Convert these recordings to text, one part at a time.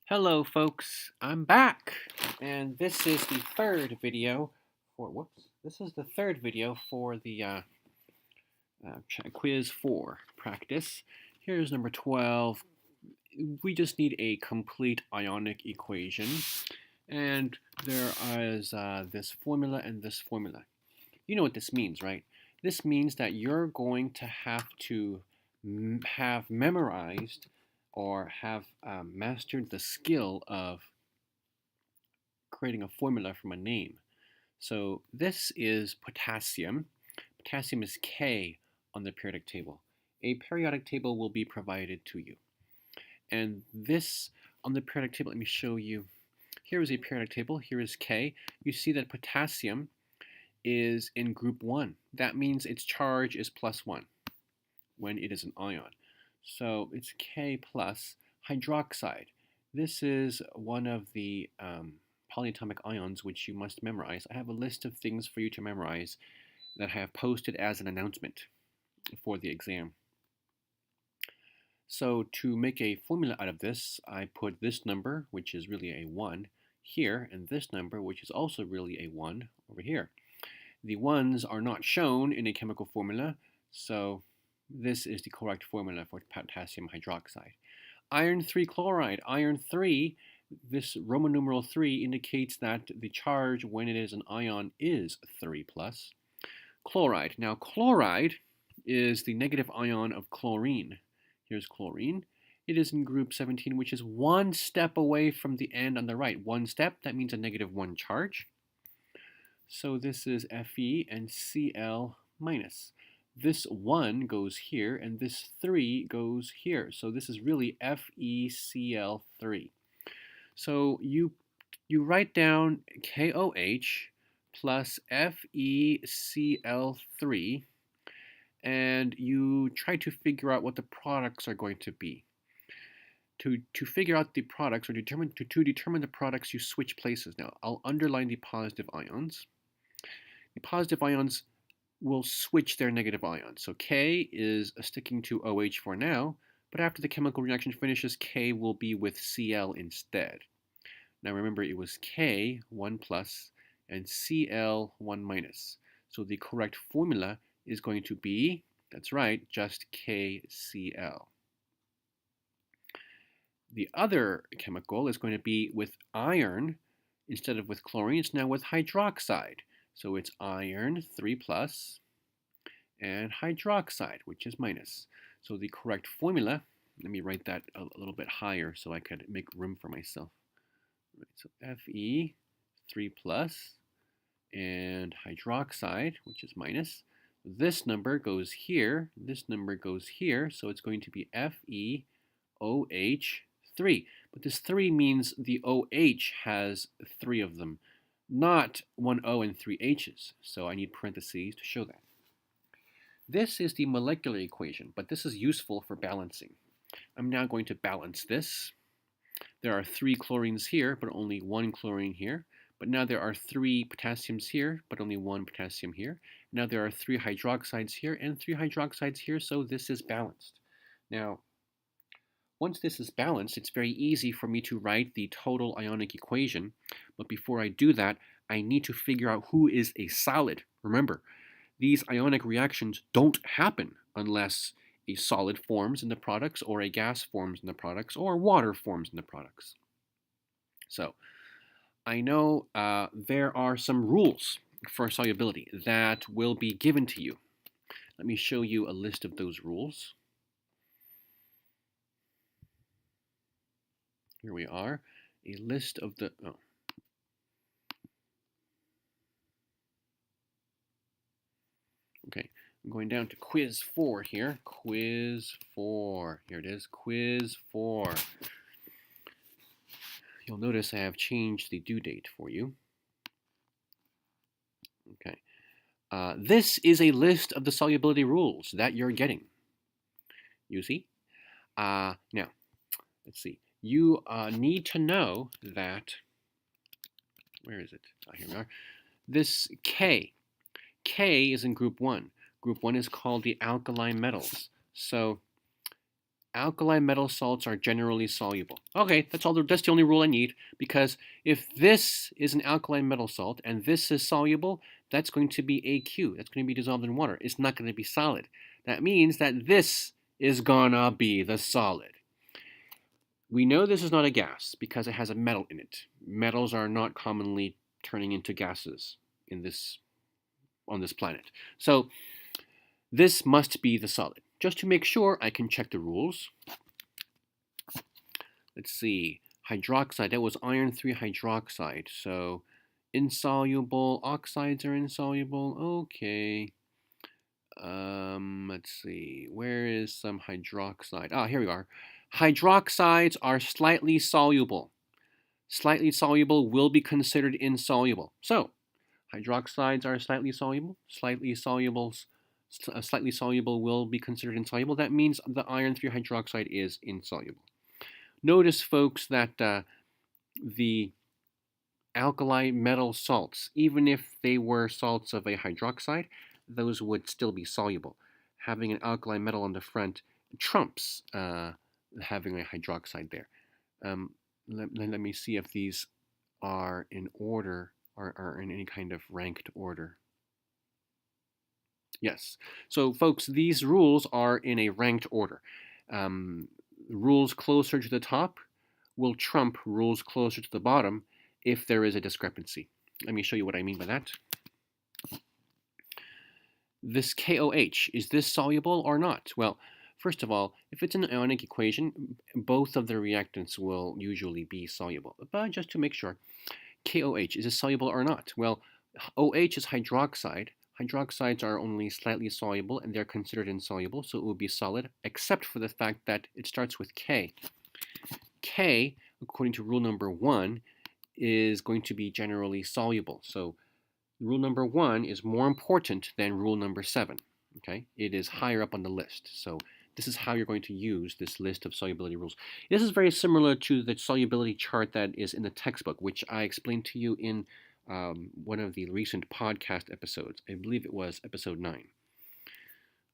Hello folks, I'm back, and this is the third video for, this is the third video for the quiz 4 practice. Here's number 12. We just need a complete ionic equation, and there is this formula and this formula. You know what this means, right? This means that you're going to have to have memorized or have mastered the skill of creating a formula from a name. So this is potassium. Potassium is K on the periodic table. A periodic table will be provided to you. And this on the periodic table, let me show you. Here is a periodic table. Here is K. You see that potassium is in group 1. That means its charge is +1 when it is an ion. So it's K plus hydroxide. This is one of the polyatomic ions which you must memorize. I have a list of things for you to memorize that I have posted as an announcement for the exam. So to make a formula out of this, I put this number, which is really a 1, here, and this number, which is also really a 1, over here. The 1s are not shown in a chemical formula, so this is the correct formula for potassium hydroxide. Iron 3 chloride. Iron 3, this Roman numeral 3 indicates that the charge when it is an ion is 3+. Chloride. Now chloride is the negative ion of chlorine. Here's chlorine. It is in group 17, which is one step away from the end on the right. One step, that means a -1 charge. So this is Fe and Cl minus. This 1 goes here, and this 3 goes here. So this is really FeCl3. So you write down KOH plus FeCl3, and you try to figure out what the products are going to be. To figure out the products, or to determine the products, you switch places. Now, I'll underline the positive ions. The positive ions will switch their negative ions. So K is sticking to OH for now, but after the chemical reaction finishes, K will be with Cl instead. Now remember, it was K, 1 plus, and Cl, 1 minus. So the correct formula is going to be, that's right, just KCl. The other chemical is going to be with iron instead of with chlorine. It's now with hydroxide. So it's iron 3 plus and hydroxide, which is minus. So the correct formula, let me write that a little bit higher so I could make room for myself. Right, so Fe 3 plus and hydroxide, which is minus. This number goes here, this number goes here, so it's going to be FeOH3. But this 3 means the OH has 3 of them, not 1 O and 3 H's. So I need parentheses to show that. This is the molecular equation, but this is useful for balancing. I'm now going to balance this. There are 3 chlorines here, but only 1 chlorine here. But now there are 3 potassiums here, but only 1 potassium here. Now there are 3 hydroxides here and 3 hydroxides here, so this is balanced. Now, once this is balanced, it's very easy for me to write the total ionic equation. But before I do that, I need to figure out who is a solid. Remember, these ionic reactions don't happen unless a solid forms in the products, or a gas forms in the products, or water forms in the products. So, I know there are some rules for solubility that will be given to you. Let me show you a list of those rules. Here we are, a list of the, Okay, I'm going down to quiz 4 here. Quiz 4, here it is, quiz 4. You'll notice I have changed the due date for you. Okay. This is a list of the solubility rules that you're getting. You see? Now, let's see. You need to know that, where is it? Oh, here we are. This K is in group 1. Group 1 is called the alkaline metals. So alkali metal salts are generally soluble. Okay, that's the only rule I need, because if this is an alkali metal salt and this is soluble, that's going to be AQ. That's going to be dissolved in water. It's not going to be solid. That means that this is gonna be the solid. We know this is not a gas because it has a metal in it. Metals are not commonly turning into gases on this planet. So this must be the solid. Just to make sure, I can check the rules. Let's see. Hydroxide, that was iron 3 hydroxide. So insoluble, oxides are insoluble. Okay. Let's see. Where is some hydroxide? Ah, here we are. Hydroxides are slightly soluble. Slightly soluble will be considered insoluble. So, hydroxides are slightly soluble. Slightly soluble will be considered insoluble. That means the iron 3 hydroxide is insoluble. Notice, folks, that the alkali metal salts, even if they were salts of a hydroxide, those would still be soluble. Having an alkali metal on the front trumps having a hydroxide there. Let me see if these are in order or are in any kind of ranked order. Yes. So, folks, these rules are in a ranked order. Rules closer to the top will trump rules closer to the bottom if there is a discrepancy. Let me show you what I mean by that. This KOH, is this soluble or not? Well, first of all, if it's an ionic equation, both of the reactants will usually be soluble. But just to make sure, KOH, is it soluble or not? Well, OH is hydroxide. Hydroxides are only slightly soluble, and they're considered insoluble, so it will be solid, except for the fact that it starts with K. K, according to rule number 1, is going to be generally soluble. So rule number 1 is more important than rule number 7. Okay, it is higher up on the list. So this is how you're going to use this list of solubility rules. This is very similar to the solubility chart that is in the textbook, which I explained to you in one of the recent podcast episodes. I believe it was episode 9.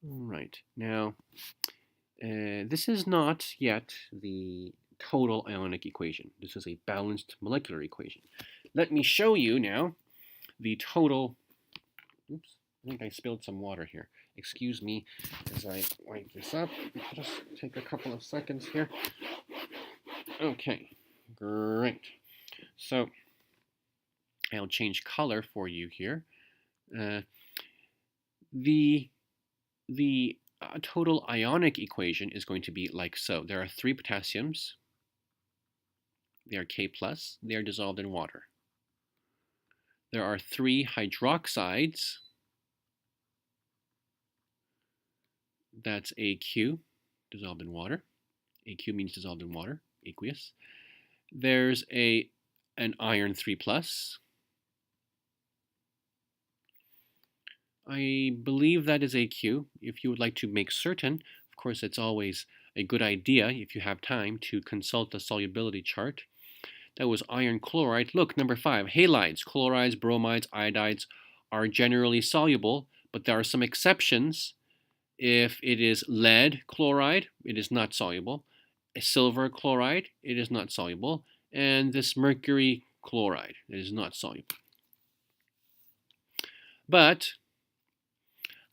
All right, now this is not yet the total ionic equation. This is a balanced molecular equation. Let me show you now the total. Oops, I think I spilled some water here. Excuse me as I wipe this up. Just take a couple of seconds here. Okay, great. So I'll change color for you here. The total ionic equation is going to be like so. There are 3 potassiums. They are K+. They are dissolved in water. There are 3 hydroxides. That's AQ, dissolved in water. AQ means dissolved in water, aqueous. There's an iron 3+. I believe that is AQ. If you would like to make certain, of course, it's always a good idea, if you have time, to consult the solubility chart. That was iron chloride. Look, number 5, halides, chlorides, bromides, iodides are generally soluble, but there are some exceptions. If it is lead chloride, it is not soluble. Silver chloride, it is not soluble. And this mercury chloride, it is not soluble. But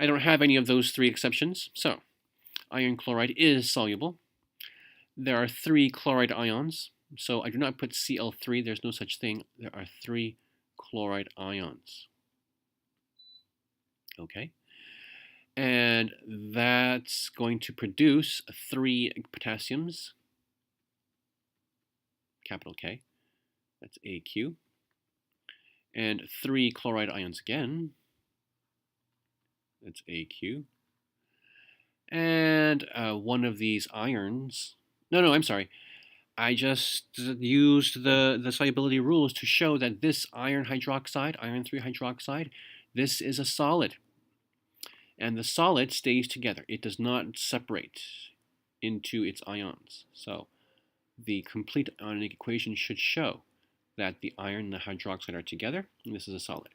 I don't have any of those 3 exceptions, so iron chloride is soluble. There are 3 chloride ions, so I do not put Cl3. There's no such thing. There are 3 chloride ions. Okay. And that's going to produce 3 potassiums, capital K. That's AQ. And 3 chloride ions again. That's AQ. And one of these irons. No, I'm sorry. I just used the solubility rules to show that this iron hydroxide, iron 3 hydroxide, this is a solid. And the solid stays together. It does not separate into its ions. So the complete ionic equation should show that the iron and the hydroxide are together, and this is a solid.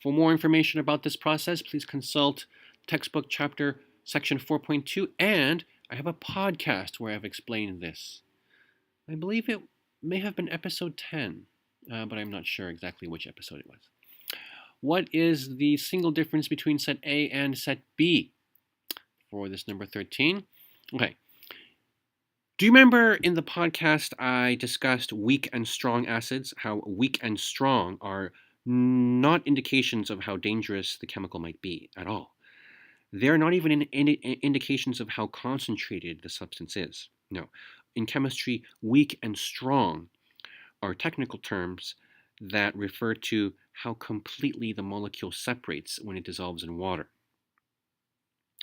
For more information about this process, please consult textbook chapter section 4.2, and I have a podcast where I've explained this. I believe it may have been episode 10, but I'm not sure exactly which episode it was. What is the single difference between set A and set B for this number 13? Okay. Do you remember in the podcast I discussed weak and strong acids, how weak and strong are not indications of how dangerous the chemical might be at all? They're not even indications of how concentrated the substance is. No. In chemistry, weak and strong are technical terms that refer to how completely the molecule separates when it dissolves in water.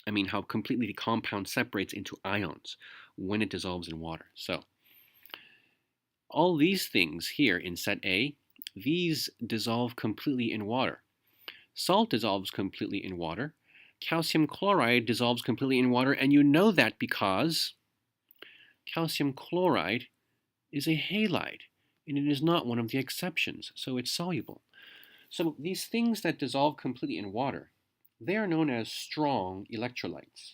I mean, how completely the compound separates into ions when it dissolves in water. So, all these things here in set A, these dissolve completely in water. Salt dissolves completely in water. Calcium chloride dissolves completely in water, and you know that because calcium chloride is a halide, and it is not one of the exceptions, so it's soluble. So these things that dissolve completely in water, they are known as strong electrolytes.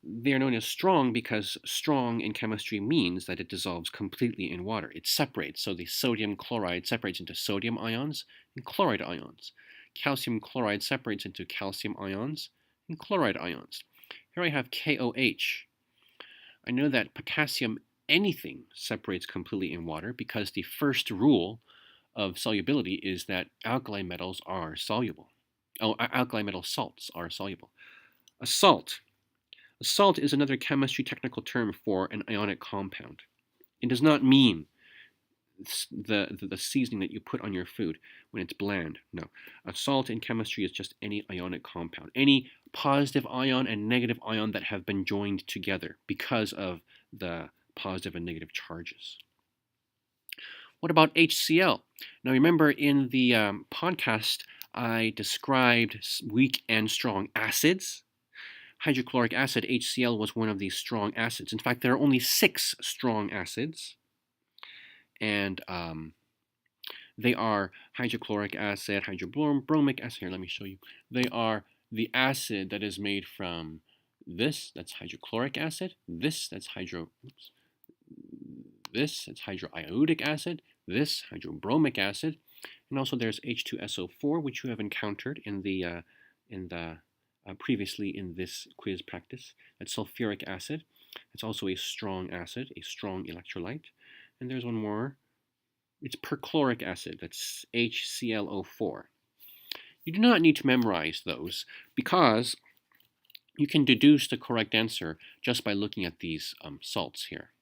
They are known as strong because strong in chemistry means that it dissolves completely in water. It separates, so the sodium chloride separates into sodium ions and chloride ions. Calcium chloride separates into calcium ions and chloride ions. Here I have KOH. I know that potassium anything separates completely in water because the first rule of solubility is that alkali metals are soluble. Alkali metal salts are soluble. A salt is another chemistry technical term for an ionic compound. It does not mean the seasoning that you put on your food when it's bland. No. A salt in chemistry is just any ionic compound. Any positive ion and negative ion that have been joined together because of the positive and negative charges. What about HCl? Now remember in the podcast I described weak and strong acids. Hydrochloric acid, HCl, was one of these strong acids. In fact, there are only 6 strong acids. And they are hydrochloric acid, hydrobromic acid. Here, let me show you. They are the acid that is made from this, that's hydrochloric acid. This, that's that's hydroiodic acid. This, hydrobromic acid. And also there's H2SO4, which you have encountered in the previously in this quiz practice. That's sulfuric acid. It's also a strong acid, a strong electrolyte. And there's one more. It's perchloric acid. That's HClO4. You do not need to memorize those because you can deduce the correct answer just by looking at these salts here.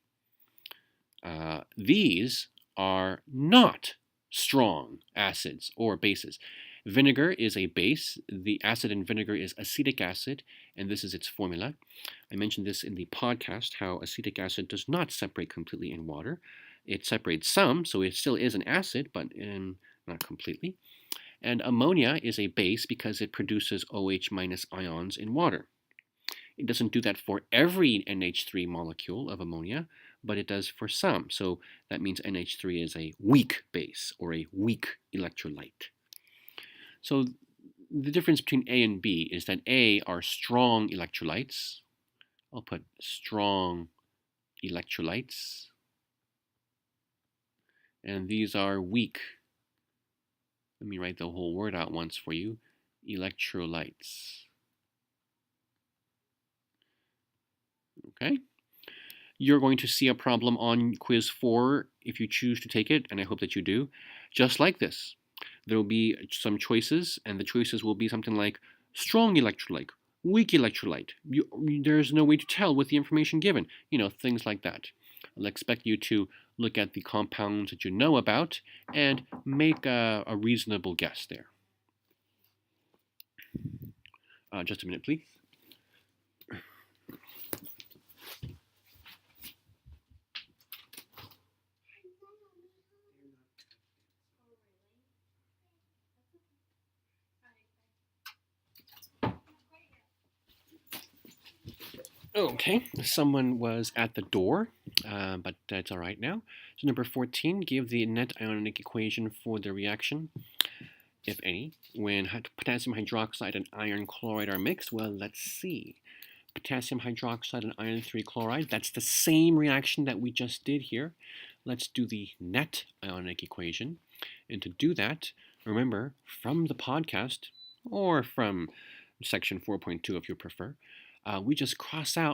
These are not strong acids or bases. Vinegar is a base. The acid in vinegar is acetic acid, and this is its formula. I mentioned this in the podcast, how acetic acid does not separate completely in water. It separates some, so it still is an acid, but not completely. And ammonia is a base because it produces OH minus ions in water. It doesn't do that for every NH3 molecule of ammonia, but it does for some. So that means NH3 is a weak base or a weak electrolyte. So the difference between A and B is that A are strong electrolytes. I'll put strong electrolytes. And these are weak. Let me write the whole word out once for you. Electrolytes. Okay? You're going to see a problem on quiz 4 if you choose to take it, and I hope that you do, just like this. There will be some choices, and the choices will be something like strong electrolyte, weak electrolyte. There's no way to tell with the information given. Things like that. I'll expect you to look at the compounds that you know about and make a reasonable guess there. Just a minute, please. Okay, someone was at the door, but that's all right now. So number 14, give the net ionic equation for the reaction, if any, when potassium hydroxide and iron chloride are mixed. Well, let's see. potassium hydroxide and iron 3 chloride. That's the same reaction that we just did here. Let's do the net ionic equation. And to do that, remember, from the podcast, or from section 4.2 if you prefer, we just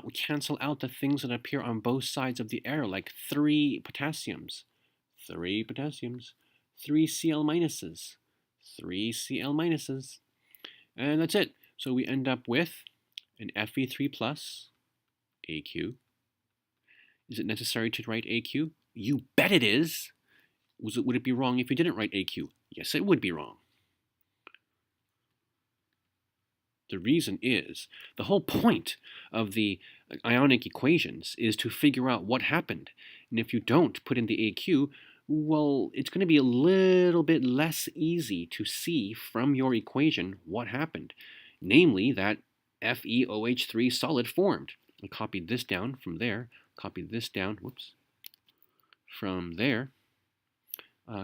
we cancel out the things that appear on both sides of the arrow, like 3 potassiums, 3 Cl minuses, 3 Cl minuses, and that's it. So we end up with an Fe3 plus AQ. Is it necessary to write AQ? You bet it is. Would it be wrong if you didn't write AQ? Yes, it would be wrong. The reason is, the whole point of the ionic equations is to figure out what happened. And if you don't put in the AQ, well, it's going to be a little bit less easy to see from your equation what happened. Namely, that FeOH3 solid formed. I copied this down from there, copied this down, whoops, from there,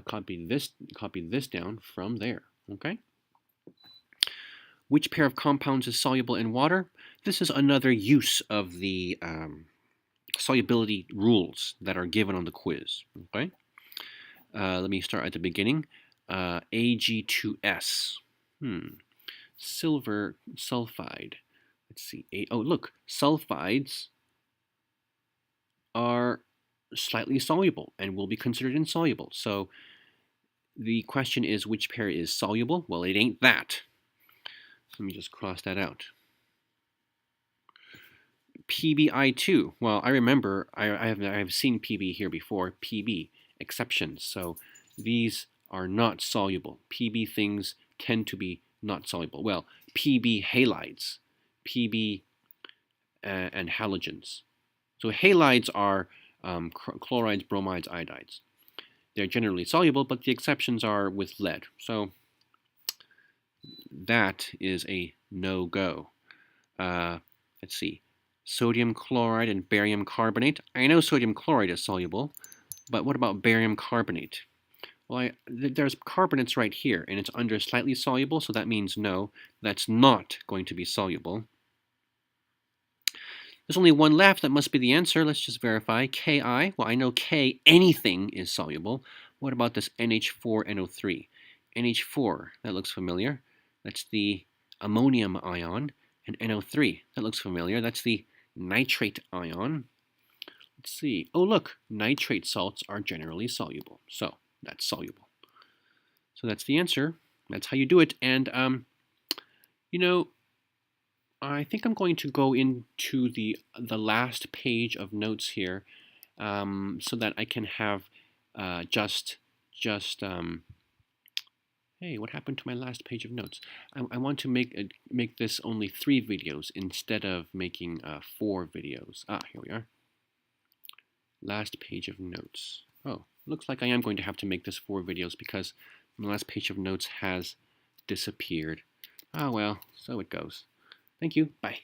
copied this down from there, okay? Which pair of compounds is soluble in water? This is another use of the solubility rules that are given on the quiz, okay? Let me start at the beginning. Ag2S, silver sulfide. Let's see, oh look, sulfides are slightly soluble and will be considered insoluble. So the question is, which pair is soluble? Well, it ain't that. Let me just cross that out. PbI2. Well, I remember I have seen Pb here before. Pb, exceptions. So these are not soluble. Pb things tend to be not soluble. Well, Pb halides, Pb and halogens. So halides are chlorides, bromides, iodides. They're generally soluble, but the exceptions are with lead. So that is a no-go. Let's see. Sodium chloride and barium carbonate. I know sodium chloride is soluble, but what about barium carbonate? Well, there's carbonates right here, and it's under slightly soluble, so that means no, that's not going to be soluble. There's only one left. That must be the answer. Let's just verify. Ki. Well, I know K, anything is soluble. What about this NH4NO3? NH4, that looks familiar. That's the ammonium ion. And NO3, that looks familiar. That's the nitrate ion. Let's see. Oh, look, nitrate salts are generally soluble. So that's soluble. So that's the answer. That's how you do it. And, you know, I think I'm going to go into the last page of notes here so that I can have hey, what happened to my last page of notes? I want to make this only 3 videos instead of making 4 videos. Ah, here we are. Last page of notes. Oh, looks like I am going to have to make this 4 videos because my last page of notes has disappeared. Ah, well, so it goes. Thank you. Bye.